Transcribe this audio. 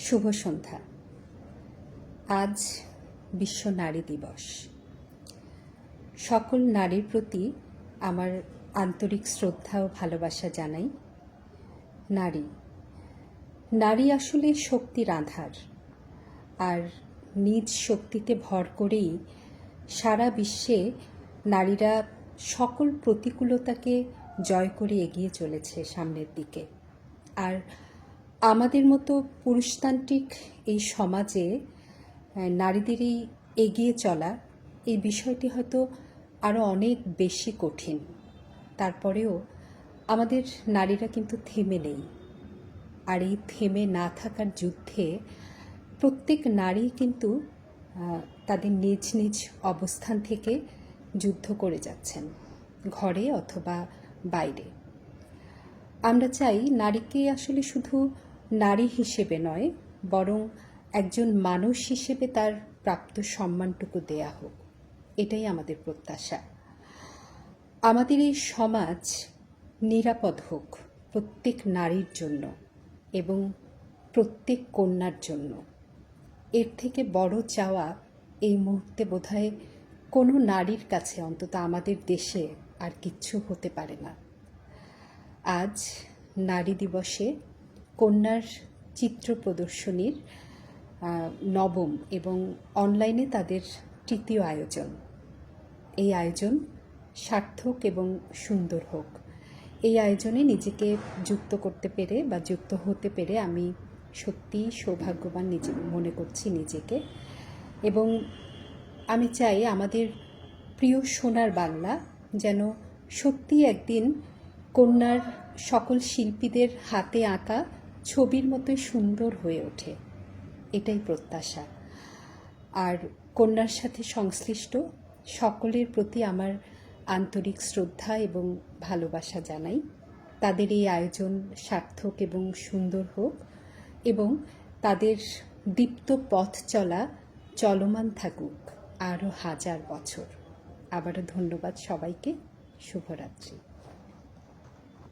শুভ সন্ধ্যা। আজ বিশ্ব নারী দিবস। সকল নারীর প্রতি আমার আন্তরিক শ্রদ্ধা ও ভালোবাসা জানাই। নারী আসলে শক্তির আধার, আর নিজ শক্তিতে ভর করেই সারা বিশ্বে নারীরা সকল প্রতিকূলতাকে জয় করে এগিয়ে চলেছে সামনের দিকে। আর আমাদের মতো পুরুষতান্ত্রিক এই সমাজে নারীদের এই এগিয়ে চলা, এই বিষয়টি হয়তো আরও অনেক বেশি কঠিন। তারপরেও আমাদের নারীরা কিন্তু থেমে নেই। আর এই থেমে না থাকার যুদ্ধে প্রত্যেক নারী কিন্তু তাদের নিজ নিজ অবস্থান থেকে যুদ্ধ করে যাচ্ছেন, ঘরে অথবা বাইরে। আমরা চাই নারীকে আসলে শুধু নারী হিসেবে নয়, বরং একজন মানুষ হিসেবে তার প্রাপ্ত সম্মানটুকু দেয়া হোক, এটাই আমাদের প্রত্যাশা। আমাদের এই সমাজ নিরাপদ হোক প্রত্যেক নারীর জন্য এবং প্রত্যেক কন্যার জন্য। এর থেকে বড় চাওয়া এই মুহূর্তে বোধহয় কোনো নারীর কাছে, অন্তত আমাদের দেশে, আর কিচ্ছু হতে পারে না। আজ নারী দিবসে কন্যার চিত্র প্রদর্শনীর নবম এবং অনলাইনে তাদের তৃতীয় আয়োজন। এই আয়োজন সার্থক এবং সুন্দর হোক, এই আয়োজনে নিজেকে যুক্ত করতে পেরে বা যুক্ত হতে পেরে আমি সত্যিই সৌভাগ্যবান মনে করছি নিজেকে। এবং আমি চাই আমাদের প্রিয় সোনার বাংলা যেন সত্যি একদিন কন্যার সকল শিল্পীদের হাতে আঁকা ছবির মতোই সুন্দর হয়ে ওঠে, এটাই প্রত্যাশা। আর কন্যার সাথে সংশ্লিষ্ট সকলের প্রতি আমার আন্তরিক শ্রদ্ধা এবং ভালোবাসা জানাই। তাদের এই আয়োজন সার্থক এবং সুন্দর হোক এবং তাদের দীপ্ত পথ চলা চলমান থাকুক আরও হাজার বছর। আবারও ধন্যবাদ সবাইকে। শুভরাত্রি।